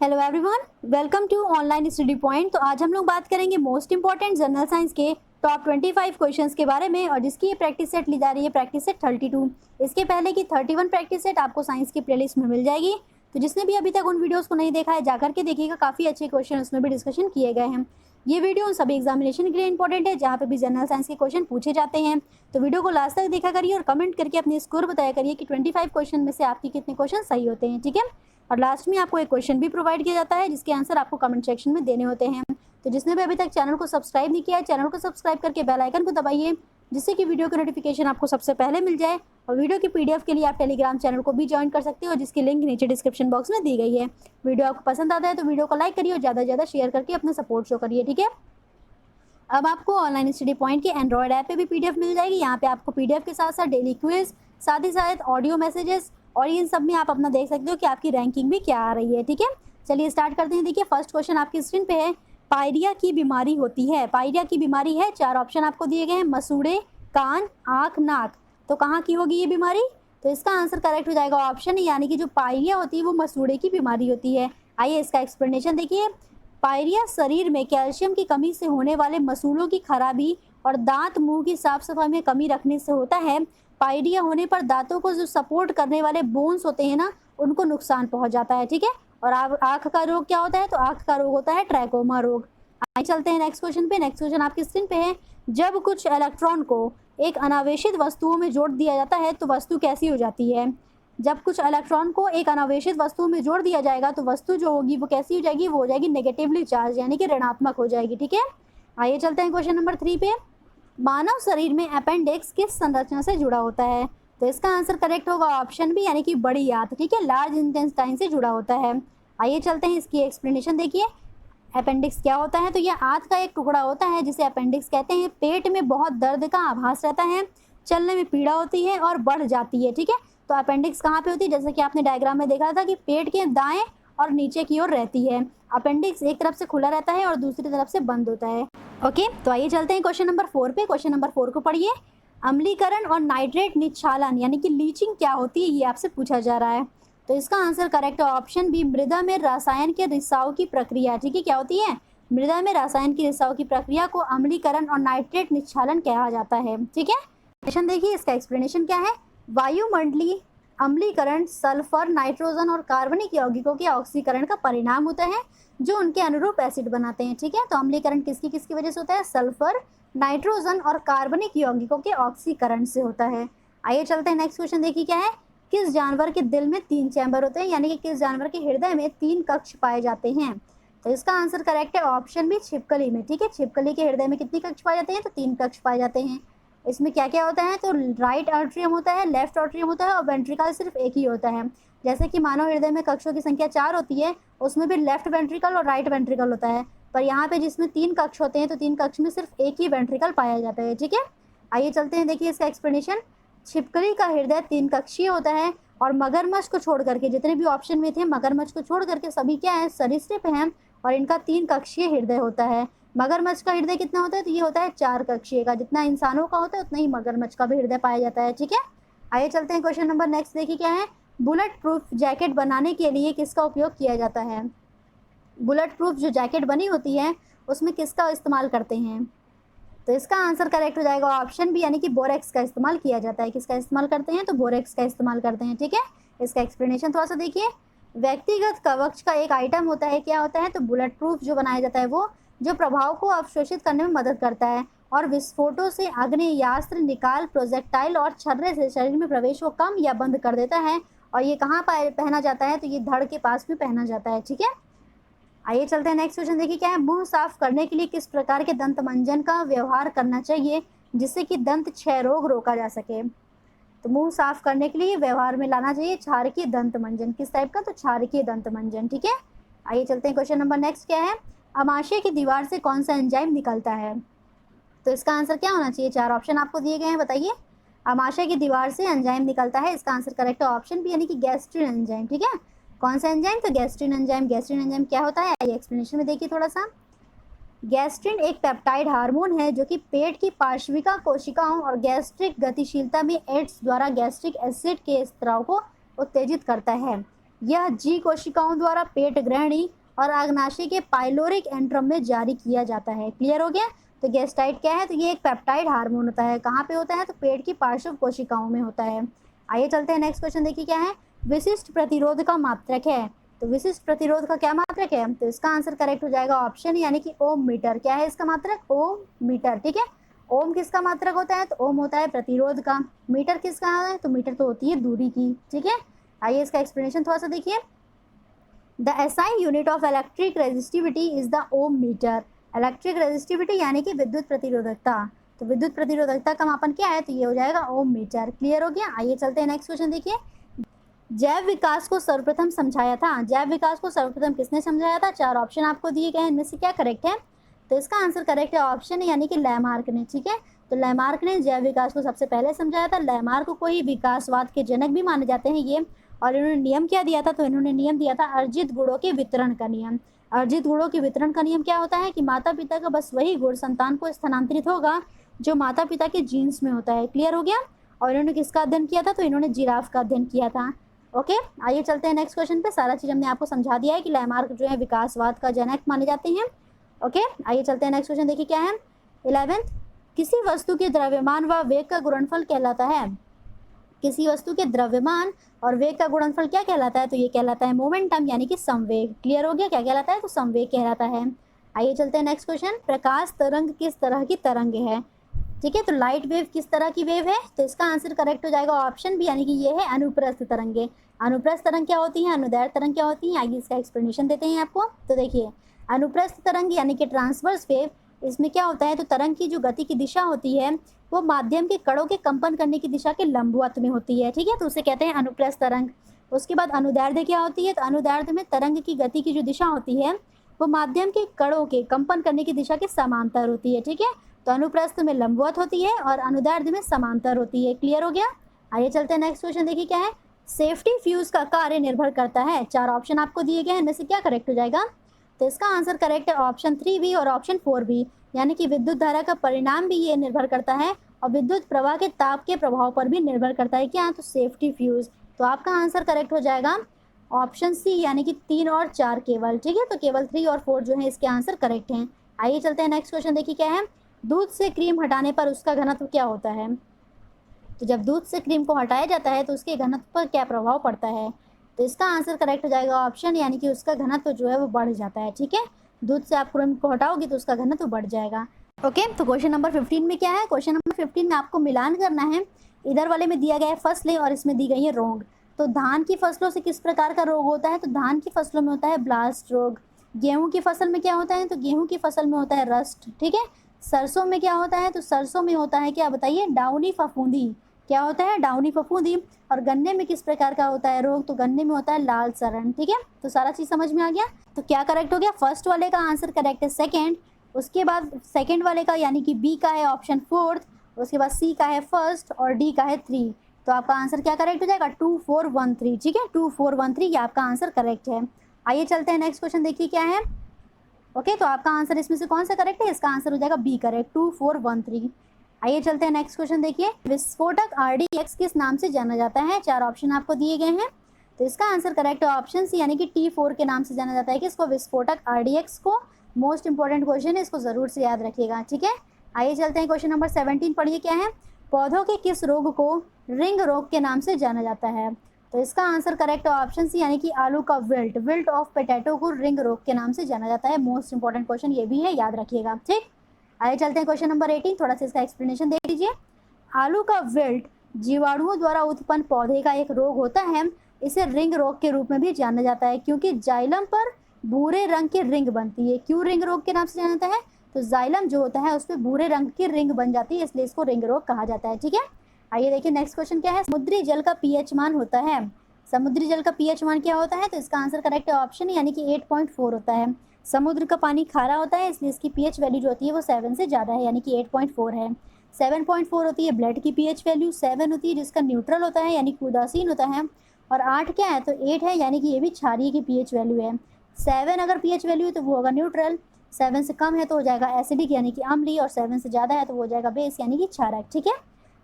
Hello everyone, welcome to online study point. तो आज हम लोग बात करेंगे मोस्ट इंपॉर्टेंट जनरल साइंस के टॉप 25 क्वेश्चंस के बारे में, और जिसकी ये प्रैक्टिस सेट ली जा रही है प्रैक्टिस सेट 32। इसके पहले की 31 प्रैक्टिस सेट आपको साइंस की प्लेलिस्ट में मिल जाएगी। तो जिसने भी अभी तक उन वीडियोस को नहीं देखा है जाकर के देखिएगा, काफ़ी अच्छे क्वेश्चन उसमें भी डिस्कशन किए गए हैं। ये वीडियो उन सभी एग्जामिनेशन के लिए इंपॉर्टेंट है जहाँ पे भी जनरल साइंस के क्वेश्चन पूछे जाते हैं। तो वीडियो को लास्ट तक देखा करिए और कमेंट करके अपनी स्कोर बताया करिए कि 25 क्वेश्चन में से आपके कितने क्वेश्चन सही होते हैं, ठीक है। और लास्ट में आपको एक क्वेश्चन भी प्रोवाइड किया जाता है जिसके आंसर आपको कमेंट सेक्शन में देने होते हैं। तो जिसने भी अभी तक चैनल को सब्सक्राइब नहीं किया है, चैनल को सब्सक्राइब करके बेल आइकन को दबाइए, जिससे कि वीडियो की नोटिफिकेशन आपको सबसे पहले मिल जाए। और वीडियो की पीडीएफ के लिए आप टेलीग्राम चैनल को भी ज्वाइन कर सकते हो, जिसकी लिंक नीचे डिस्क्रिप्शन बॉक्स में दी गई है। वीडियो आपको पसंद आता है तो वीडियो को लाइक करिए और ज़्यादा से ज़्यादा शेयर करके अपना सपोर्ट शो करिए, ठीक है। अब आपको ऑनलाइन स्टडी पॉइंट के एंड्रॉयड ऐप पे भी पीडीएफ मिल जाएगी। यहाँ पे आपको पीडीएफ के साथ साथ डेली क्विज, साथ ही साथ ऑडियो मैसेजेस, और इन सब में आप अपना देख सकते हो कि आपकी रैंकिंग भी क्या आ रही है, ठीक है। चलिए स्टार्ट करते हैं। देखिए फर्स्ट क्वेश्चन आपकी स्क्रीन पे है, पायरिया की बीमारी होती है। पायरिया की बीमारी है, 4 ऑप्शन आपको दिए गए हैं, मसूड़े, कान, आँख, नाक। तो कहाँ की होगी ये बीमारी? तो इसका आंसर करेक्ट हो जाएगा ऑप्शन, यानी कि जो पायरिया होती है वो मसूड़े की बीमारी होती है। आइए इसका एक्सप्लेनेशन देखिए। पायरिया शरीर में कैल्शियम की कमी से होने वाले मसूड़ों की खराबी और दांत मुंह की साफ सफाई में कमी रखने से होता है। पायरिया होने पर दांतों को जो सपोर्ट करने वाले बोन्स होते हैं ना, उनको नुकसान पहुंच जाता है, ठीक है। और आँख का रोग क्या होता है? तो आँख का रोग होता है ट्रैकोमा रोग। आइए चलते हैं नेक्स्ट क्वेश्चन पे। नेक्स्ट क्वेश्चन आपकी स्क्रीन पे है, जब कुछ इलेक्ट्रॉन को एक अनावेशित वस्तुओं में जोड़ दिया जाता है तो वस्तु कैसी हो जाती है? जब कुछ इलेक्ट्रॉन को एक अनावेशित वस्तु में जोड़ दिया जाएगा तो वस्तु जो होगी वो कैसी हो जाएगी? वो हो जाएगी नेगेटिवली चार्ज, यानी कि ऋणात्मक हो जाएगी, ठीक है। आइए चलते हैं क्वेश्चन नंबर 3 पे। मानव शरीर में अपेंडिक्स किस संरचना से जुड़ा होता है? तो इसका आंसर करेक्ट होगा ऑप्शन बी, यानी कि बड़ी आंत, ठीक है, लार्ज इंटेस्टाइन से जुड़ा होता है। आइए चलते हैं इसकी एक्सप्लेनेशन देखिए। अपेंडिक्स क्या होता है? तो यह आंत का एक टुकड़ा होता है जिसे अपेंडिक्स कहते हैं। पेट में बहुत दर्द का आभास रहता है, चलने में पीड़ा होती है और बढ़ जाती है, ठीक है। तो अपेंडिक्स कहाँ पे होती है? जैसे कि आपने डायग्राम में देखा था कि पेट के दाएं और नीचे की ओर रहती है। अपेंडिक्स एक तरफ से खुला रहता है और दूसरी तरफ से बंद होता है। ओके, तो आइए चलते हैं क्वेश्चन नंबर 4 पे। क्वेश्चन नंबर 4 को पढ़िए। अम्लीकरण और नाइट्रेट निक्षालन यानी कि लीचिंग क्या होती है, ये आपसे पूछा जा रहा है। तो इसका आंसर करेक्ट है ऑप्शन बी, मृदा में रसायन के रिसाव की प्रक्रिया, ठीक है। क्या होती है? मृदा में रसायन की रिसाव की प्रक्रिया को अम्लीकरण और नाइट्रेट निक्षालन कहा जाता है, ठीक है। क्वेश्चन देखिए, इसका एक्सप्लेनेशन क्या है। वायुमंडलीय अम्लीकरण सल्फर, नाइट्रोजन और कार्बनिक यौगिकों के ऑक्सीकरण का परिणाम होता है जो उनके अनुरूप एसिड बनाते हैं, ठीक है। तो अम्लीकरण किसकी किसकी वजह से होता है? सल्फर, नाइट्रोजन और कार्बनिक यौगिकों के ऑक्सीकरण से होता है। आइए चलते हैं नेक्स्ट क्वेश्चन देखिए क्या है। किस जानवर के दिल में 3 चैम्बर होते हैं, यानी कि किस जानवर के हृदय में 3 कक्ष पाए जाते हैं? तो इसका आंसर करेक्ट है ऑप्शन बी, छिपकली में, ठीक है। छिपकली के हृदय में कितने कक्ष पाए जाते हैं? तो 3 कक्ष पाए जाते हैं। इसमें क्या क्या होता है? तो राइट आर्ट्रियम होता है, लेफ्ट आर्ट्रियम होता है और वेंट्रिकल सिर्फ एक ही होता है। जैसे कि मानव हृदय में कक्षों की संख्या 4 होती है, उसमें भी लेफ्ट वेंट्रिकल और राइट वेंट्रिकल होता है, पर यहाँ पे जिसमें 3 कक्ष होते हैं तो 3 कक्ष में सिर्फ एक ही वेंट्रिकल पाया जाता है, ठीक है। आइए चलते हैं, देखिए इसका एक्सप्लेनेशन। छिपकली का हृदय 3 कक्षीय होता है और मगरमच्छ को छोड़ करके, जितने भी ऑप्शन में थे मगरमच्छ को छोड़ करके सभी क्या है? सरीसृप हैं, और इनका 3 कक्षीय हृदय होता है। मगरमच्छ का हृदय कितना होता है? तो ये होता है 4 कक्षीय का। जितना इंसानों का होता है उतना ही मगरमच्छ का भी हृदय पाया जाता है, ठीक है। आइए चलते हैं क्वेश्चन नंबर नेक्स्ट देखिए क्या है। बुलेट प्रूफ जैकेट बनाने के लिए किसका उपयोग किया जाता है? बुलेट प्रूफ जो जैकेट बनी होती है उसमें किसका इस्तेमाल करते हैं? तो इसका आंसर करेक्ट हो जाएगा ऑप्शन बी, यानी कि बोरेक्स का इस्तेमाल किया जाता है। किसका इस्तेमाल करते हैं? तो बोरेक्स का इस्तेमाल करते हैं, ठीक है। इसका एक्सप्लेनेशन थोड़ा सा देखिए। व्यक्तिगत कवच का एक आइटम होता है, क्या होता है? तो बुलेट प्रूफ जो बनाया जाता है वो जो प्रभाव को अवशोषित करने में मदद करता है और विस्फोटों से आग्नेयास्त्र, निकाल, प्रोजेक्टाइल और छर्रे से शरीर में प्रवेश को कम या बंद कर देता है। और ये कहाँ पहना जाता है? तो ये धड़ के पास में पहना जाता है, ठीक है। आइए चलते हैं नेक्स्ट क्वेश्चन देखिए क्या है। मुंह साफ करने के लिए किस प्रकार के दंत मंजन का व्यवहार करना चाहिए जिससे कि दंत क्षय रोग रोका जा सके? तो मुंह साफ करने के लिए व्यवहार में लाना चाहिए क्षारकीय दंत मंजन। किस टाइप का? तो क्षारकीय दंत मंजन, ठीक है। आइए चलते हैं क्वेश्चन नंबर नेक्स्ट क्या है। अमाशय की दीवार से कौन सा एंजाइम निकलता है? तो इसका आंसर क्या होना चाहिए? 4 ऑप्शन आपको दिए गए हैं, बताइए। अमाशय की दीवार से एंजाइम निकलता है, इसका आंसर करेक्ट है ऑप्शन बी, यानी कि गैस्ट्रिन एंजाइम, ठीक है। कौन सा एंजाइम? तो गैस्ट्रिन एंजाइम। गैस्ट्रिन एंजाइम क्या होता है? आइए एक्सप्लेनेशन में देखिए थोड़ा सा। गैस्ट्रिन एक पेप्टाइड हार्मोन है जो कि पेट की पार्श्विका कोशिकाओं और गैस्ट्रिक गतिशीलता में एड्स द्वारा गैस्ट्रिक एसिड के स्त्राव को उत्तेजित करता है। यह जी कोशिकाओं द्वारा पेट ग्रहणी और अग्नाशय के पाइलोरिक एंट्रम में जारी किया जाता है। क्लियर हो गया। तो गैस्टाइड क्या है, तो ये एक पेप्टाइड हार्मोन होता है। कहाँ पे होता है, तो पेट की पार्श्व कोशिकाओं में होता है। आइए चलते हैं नेक्स्ट क्वेश्चन, देखिए क्या है। विशिष्ट प्रतिरोध का मात्रक है। तो विशिष्ट प्रतिरोध का क्या मात्रक है, तो इसका आंसर करेक्ट हो जाएगा ऑप्शन यानी कि ओम मीटर। क्या है इसका मात्रक, ओम मीटर। ठीक है, ओम किसका मात्रक होता है, तो ओम होता है प्रतिरोध का। मीटर किसका है, तो मीटर तो होती है दूरी की। ठीक है, आइए इसका एक्सप्लेनेशन थोड़ा सा देखिए। The SI unit of electric resistivity is the ohm metre. Electric resistivity यानी कि विद्युत प्रतिरोधकता, तो विद्युत प्रतिरोधकता का मापन क्या है, तो ये हो जाएगा ओम मीटर। क्लियर हो गया। आइए चलते हैं नेक्स्ट क्वेश्चन, देखिए। जैव विकास को सर्वप्रथम समझाया था। जैव विकास को सर्वप्रथम किसने समझाया था, चार ऑप्शन आपको दिए गए हैं, इनमें से क्या करेक्ट है, तो इसका आंसर करेक्ट है ऑप्शन यानी कि लैमार्क ने। ठीक है, तो लैमार्क ने जैव विकास को सबसे पहले समझाया था। लैमार्क को ही विकासवाद के जनक भी माने जाते हैं ये। और इन्होंने नियम क्या दिया था, तो इन्होंने नियम दिया था अर्जित गुणों के वितरण का नियम। अर्जित गुणों के वितरण का नियम क्या होता है कि माता पिता का बस वही गुण संतान को स्थानांतरित होगा जो माता पिता के जीन्स में होता है। क्लियर हो गया। और इन्होंने किसका अध्ययन किया था, तो इन्होंने जिराफ का अध्ययन किया था। ओके, आइए चलते हैं नेक्स्ट क्वेश्चन पे। सारा चीज़ हमने आपको समझा दिया है कि लैमार्क जो है विकासवाद का जनक माने जाते हैं। ओके, आइए चलते हैं नेक्स्ट क्वेश्चन, देखिए क्या है। 11th, किसी वस्तु के द्रव्यमान व वेग का गुणनफल कहलाता है। किसी वस्तु के द्रव्यमान और वेग का गुणनफल क्या कहलाता है, तो ये कहलाता है मोमेंटम यानी कि संवेग। क्लियर हो गया, क्या कहलाता है, तो संवेग कहलाता है। आइए चलते हैं नेक्स्ट क्वेश्चन। प्रकाश तरंग किस तरह की तरंग है। ठीक है, तो लाइट वेव किस तरह की वेव है, तो इसका आंसर करेक्ट हो जाएगा ऑप्शन बी यानी कि ये है अनुप्रस्थ तरंगे। अनुप्रस्थ तरंग क्या होती है, अनुदैर्घ्य तरंग क्या होती है, आइए इसका एक्सप्लेनेशन देते हैं आपको। तो देखिए, अनुप्रस्थ तरंग यानी कि ट्रांसवर्स वेव, इसमें क्या होता है, तो तरंग की जो गति की दिशा होती है वो माध्यम के कणों के कंपन करने की दिशा के लंबवत में होती है। ठीक है, तो उसे कहते हैं अनुप्रस्थ तरंग। उसके बाद अनुदैर्ध्य क्या होती है, तो अनुदैर्ध्य में तरंग की गति की जो दिशा होती है वो माध्यम के कणों के कंपन करने की दिशा के समांतर होती है। ठीक है, तो अनुप्रस्थ में लंबवत होती है और अनुदैर्ध्य में समांतर होती है। क्लियर हो गया। आइए चलते हैं नेक्स्ट क्वेश्चन, देखिए क्या है। सेफ्टी फ्यूज का कार्य निर्भर करता है। चार ऑप्शन आपको दिए गए हैं, इनमें से क्या करेक्ट हो जाएगा, तो इसका आंसर करेक्ट है ऑप्शन 3 भी और ऑप्शन 4 भी, यानी कि विद्युत धारा का परिणाम भी ये निर्भर करता है और विद्युत प्रवाह के ताप के प्रभाव पर भी निर्भर करता है। क्या, तो सेफ्टी फ्यूज। तो आपका आंसर करेक्ट हो जाएगा ऑप्शन सी यानी कि 3 और 4 केवल। ठीक है, तो केवल 3 और 4 जो है इसके आंसर करेक्ट हैं। आइए चलते हैं नेक्स्ट क्वेश्चन, देखिए क्या है। दूध से क्रीम हटाने पर उसका घनत्व क्या होता है। तो जब दूध से क्रीम को हटाया जाता है तो उसके घनत्व पर क्या प्रभाव पड़ता है, तो इसका आंसर करेक्ट हो जाएगा ऑप्शन यानी कि उसका घनत्व जो है वो बढ़ जाता है। ठीक है, दूध से आप क्रीम को हटाओगे तो उसका घनत्व बढ़ जाएगा। ओके, तो क्वेश्चन नंबर 15 में क्या है, क्वेश्चन नंबर 15 में आपको मिलान करना है। इधर वाले में दिया गया है फसलें और इसमें दी गई है रोग। तो धान की फसलों से किस प्रकार का रोग होता है, तो धान की फसलों में होता है ब्लास्ट रोग। गेहूं की फसल में क्या होता है, तो गेहूं की फसल में होता है रस्ट। ठीक है, सरसों में क्या होता है, तो सरसों में होता है क्या बताइए, डाउनी फफूंदी। क्या होता है, डाउनी फफूंदी। और गन्ने में किस प्रकार का होता है रोग, तो गन्ने में होता है लाल सड़न। ठीक है, तो सारा चीज़ समझ में आ गया। तो क्या करेक्ट हो गया, फर्स्ट वाले का आंसर करेक्ट है सेकेंड, उसके बाद सेकेंड वाले का यानी कि बी का है ऑप्शन 4th, उसके बाद सी का है फर्स्ट और डी का है 3। तो आपका आंसर क्या करेक्ट हो जाएगा 2413। ठीक है, 2413 ये आपका आंसर करेक्ट है। आइए चलते हैं नेक्स्ट क्वेश्चन, देखिए क्या है। ओके, तो आपका आंसर इसमें से कौन सा करेक्ट है, इसका आंसर हो जाएगा बी करेक्ट 2413। आइए चलते हैं नेक्स्ट क्वेश्चन, देखिए। विस्फोटक RDX किस नाम से जाना जाता है। चार ऑप्शन आपको दिए गए हैं, तो इसका आंसर करेक्ट है ऑप्शन सी यानी कि T4 के नाम से जाना जाता है कि इसको विस्फोटक RDX को। मोस्ट इंपॉर्टेंट क्वेश्चन है, इसको जरूर से याद रखिएगा। ठीक है, आइए चलते हैं क्वेश्चन नंबर 17 पढ़िए क्या है। पौधों के किस रोग को रिंग रोग के नाम से जाना जाता है, तो इसका आंसर करेक्ट है ऑप्शन सी यानी कि आलू का विल्ट ऑफ पोटैटो को रिंग रोग के नाम से जाना जाता है। मोस्ट इंपॉर्टेंट क्वेश्चन ये भी है, याद रखिएगा। ठीक, आइए चलते हैं क्वेश्चन नंबर 18, थोड़ा सा इसका एक्सप्लेनेशन देख लीजिए। आलू का विल्ट जीवाणुओं द्वारा उत्पन्न पौधे का एक रोग होता है। इसे रिंग रोग के रूप में भी जाना जाता है क्योंकि जाइलम पर भूरे रंग की रिंग बनती है। क्यों रिंग रोग के नाम से जाना जाता है, तो जाइलम जो होता है उस पर भूरे रंग की रिंग बन जाती है, इसलिए इसको रिंग रोग कहा जाता है। ठीक है, आइए देखिए नेक्स्ट क्वेश्चन क्या है। समुद्री जल का pH मान होता है। समुद्री जल का pH मान क्या होता है, तो इसका आंसर करेक्ट है ऑप्शन यानी कि 8.4 होता है। समुद्र का पानी खारा होता है इसलिए इसकी pH वैल्यू जो होती है वो 7 से ज़्यादा है यानी कि 8.4 है। 7.4 होती है ब्लड की pH वैल्यू, 7 होती है जिसका न्यूट्रल होता है यानी कि उदासीन होता है, और 8 क्या है, तो 8 है यानी कि ये भी क्षारीय की pH वैल्यू है। 7 अगर pH वैल्यू है तो वो होगा न्यूट्रल, 7 से कम है तो हो जाएगा एसिडिक यानी कि अम्लीय, और 7 से ज़्यादा है तो वो हो जाएगा बेस यानी कि क्षारक। ठीक है,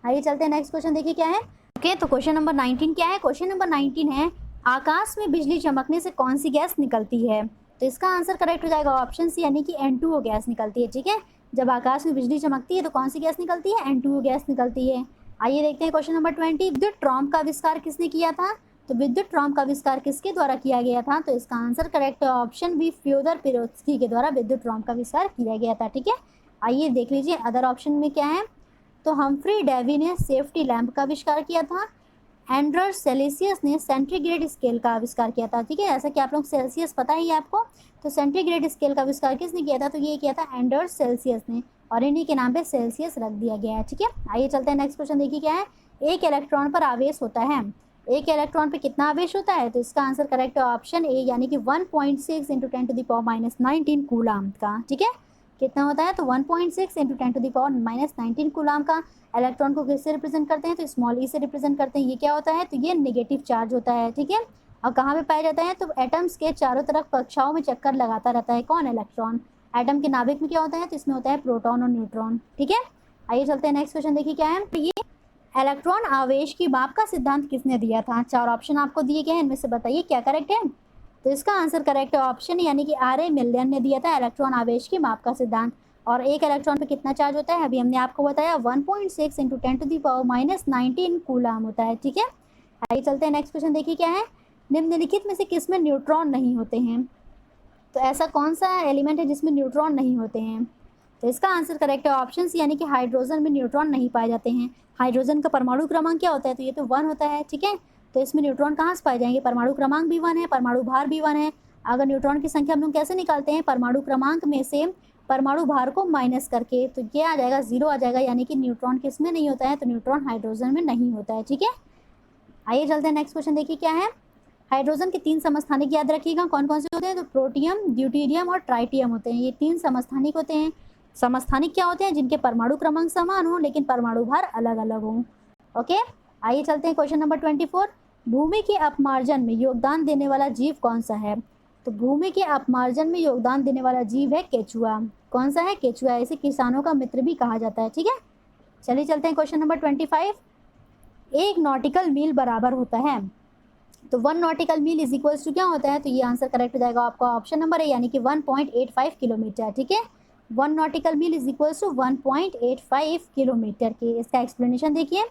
आइए चलते हैं नेक्स्ट क्वेश्चन, देखिए क्या है। ओके, तो क्वेश्चन नंबर 19 क्या है। क्वेश्चन नंबर 19 है आकाश में बिजली चमकने से कौन सी गैस निकलती है? तो इसका आंसर करेक्ट हो जाएगा ऑप्शन सी, यानी कि N2O गैस निकलती है। ठीक है, जब आकाश में बिजली चमकती है तो कौन सी गैस निकलती है? N2O गैस निकलती है। आइए देखते हैं क्वेश्चन नंबर 20। विद्युत ट्रॉम्ब का आविष्कार किसने किया था? तो विद्युत ट्रॉम्ब का आविष्कार किसके द्वारा किया गया था? तो इसका आंसर करेक्ट है ऑप्शन बी, फ्योदर पिरोत्स्की के द्वारा विद्युत ट्रॉम्ब का आविष्कार किया गया था। ठीक है, आइए देख लीजिए अदर ऑप्शन में क्या है। तो हम्फ्री डेवी ने सेफ्टी लैंप का आविष्कार किया था। एंड्रस सेल्सियस ने सेंटीग्रेड स्केल का आविष्कार किया था। ठीक है, ऐसा कि आप लोग सेल्सियस पता ही है आपको, तो सेंटीग्रेड स्केल का आविष्कार किसने किया था? तो ये किया था एंडर्स सेल्सियस ने, और इन्हीं के नाम पे सेल्सियस रख दिया गया है। ठीक है, आइए चलते हैं नेक्स्ट क्वेश्चन। देखिए क्या है। एक इलेक्ट्रॉन पर आवेश होता है, एक इलेक्ट्रॉन पे कितना आवेश होता है? तो इसका आंसर करेक्ट है ऑप्शन ए, यानी कि 1.6 × 10⁻⁻19 कूलाम का। ठीक है, कितना होता है? तो 1.6 × 10⁻⁻19 कूलाम का। इलेक्ट्रॉन को किससे रिप्रेजेंट करते हैं? तो स्मॉल ई से रिप्रेजेंट करते हैं। ये क्या होता है? तो ये नेगेटिव चार्ज होता है। ठीक है, और कहाँ पे पाया जाता है? तो एटम्स के चारों तरफ कक्षाओं में चक्कर लगाता रहता है। कौन? इलेक्ट्रॉन। एटम के नाभिक में क्या होता है? तो इसमें होता है प्रोटॉन और न्यूट्रॉन। ठीक है, आइए चलते हैं नेक्स्ट क्वेश्चन। देखिए क्या है। ये इलेक्ट्रॉन आवेश की माप का सिद्धांत किसने दिया था? 4 ऑप्शन आपको दिए गए हैं, इनमें से बताइए क्या करेक्ट है। तो इसका आंसर करेक्ट है ऑप्शन, यानी कि R.A. मिलियन ने दिया था इलेक्ट्रॉन आवेश की माप का सिद्धांत। और एक इलेक्ट्रॉन पे कितना चार्ज होता है? अभी हमने आपको बताया 1.6 × 10⁻⁻19 कूलाम होता है। ठीक है, आइए चलते हैं नेक्स्ट क्वेश्चन। देखिए क्या है। निम्नलिखित में से किसमें न्यूट्रॉन नहीं होते हैं? तो ऐसा कौन सा एलिमेंट है जिसमें न्यूट्रॉन नहीं होते हैं? तो इसका आंसर करेक्ट है ऑप्शन सी, यानी कि हाइड्रोजन में न्यूट्रॉन नहीं पाए जाते हैं। हाइड्रोजन का परमाणु क्रमांक क्या होता है? तो ये तो 1 होता है। ठीक है, तो इसमें न्यूट्रॉन कहाँ से पाए जाएंगे? परमाणु क्रमांक भी 1 है, परमाणु भार भी 1 है। अगर न्यूट्रॉन की संख्या हम लोग कैसे निकालते हैं? परमाणु क्रमांक में से परमाणु भार को माइनस करके, तो ये आ जाएगा 0 आ जाएगा, यानी कि न्यूट्रॉन किस में नहीं होता है? तो न्यूट्रॉन हाइड्रोजन में नहीं होता है। ठीक है, आइए चलते हैं नेक्स्ट क्वेश्चन। देखिए क्या है। हाइड्रोजन के 3 समस्थानिक याद रखिएगा, कौन कौन से होते हैं? तो प्रोटियम, ड्यूटेरियम और ट्राइटियम होते हैं। ये 3 समस्थानिक होते हैं। समस्थानिक क्या होते हैं? जिनके परमाणु क्रमांक समान हो लेकिन परमाणु भार अलग अलग हों। ओके, आइए चलते हैं क्वेश्चन नंबर 24। भूमि के अपमार्जन में योगदान देने वाला जीव कौन सा है? तो भूमि के अपमार्जन में योगदान देने वाला जीव है केचुआ। कौन सा है? केचुआ। इसे किसानों का मित्र भी कहा जाता है। ठीक है, चलिए चलते हैं क्वेश्चन नंबर 25। एक नॉटिकल मील बराबर होता है, तो 1 nautical mile is equals to क्या होता है? तो ये आंसर करेक्ट हो जाएगा आपका ऑप्शन नंबर है, यानी कि 1.85 किलोमीटर। ठीक है, 1 nautical mile is equals to 1.85 kilometre के। इसका एक्सप्लेनेशन देखिए।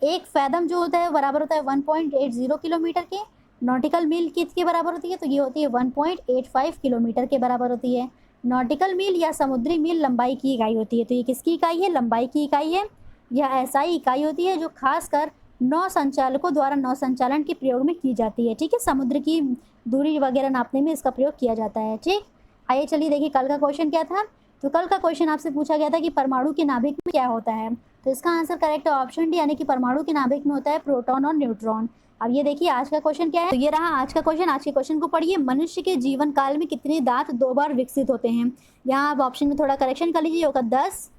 एक फैदम जो होता है बराबर होता है 1.80 किलोमीटर के। नॉटिकल मील किसके बराबर होती है? तो ये होती है 1.85 किलोमीटर के बराबर होती है। नॉटिकल मील या समुद्री मील लंबाई की इकाई होती है। तो ये किसकी इकाई है? लंबाई की इकाई है। यह ऐसा ही इकाई होती है जो खासकर नौ संचालकों द्वारा नौ संचालन के प्रयोग में की जाती है। ठीक है, समुद्र की दूरी वगैरह नापने में इसका प्रयोग किया जाता है। ठीक, आइए चलिए देखिए कल का क्वेश्चन क्या था। तो कल का क्वेश्चन आपसे पूछा गया था कि परमाणु के नाभिक में क्या होता है? तो इसका आंसर करेक्ट है ऑप्शन डी, यानी कि परमाणु के नाभिक में होता है प्रोटॉन और न्यूट्रॉन। अब ये देखिए आज का क्वेश्चन क्या है। तो ये रहा आज का क्वेश्चन। आज के क्वेश्चन को पढ़िए। मनुष्य के जीवन काल में कितने दांत 2 बार विकसित होते हैं? यहाँ आप ऑप्शन में थोड़ा करेक्शन कर लीजिए। होगा 10,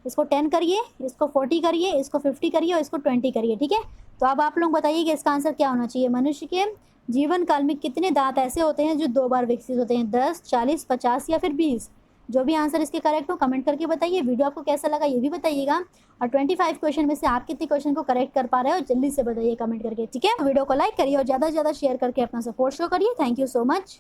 इसको 10 करिए, इसको 40 करिए, इसको 50 करिए और इसको 20 करिए। ठीक है, तो अब आप लोग बताइए कि इसका आंसर क्या होना चाहिए। मनुष्य के जीवन काल में कितने दांत ऐसे होते हैं जो 2 बार विकसित होते हैं? 10, 40, 50 या फिर 20? जो भी आंसर इसके करेक्ट हो कमेंट करके बताइए। वीडियो आपको कैसा लगा ये भी बताइएगा। और 25 क्वेश्चन में से आप कितने क्वेश्चन को करेक्ट कर पा रहे हो जल्दी से बताइए कमेंट करके। ठीक है, वीडियो को लाइक करिए और ज़्यादा से ज़्यादा शेयर करके अपना सपोर्ट शो करिए। Thank you so much.